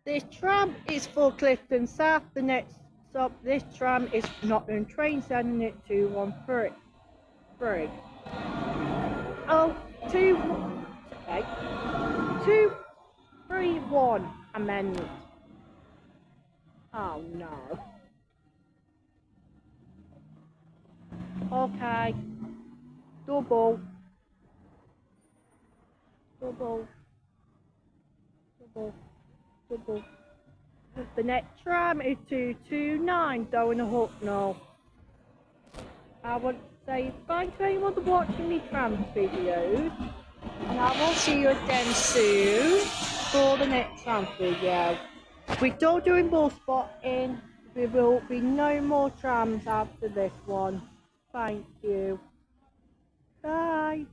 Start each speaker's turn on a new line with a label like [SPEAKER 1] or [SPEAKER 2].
[SPEAKER 1] This tram is for Clifton South. The next stop, this tram is Nottingham Train, sending it to 133. Oh, 231 amendment. Oh no. Okay. Double. The next tram is 229 going to Hucknall. I want to say thanks to anyone for watching me tram videos, and I will see you again soon for the next tram video. We're still doing bus spotting. There will be no more trams after this one. Thank you. Bye.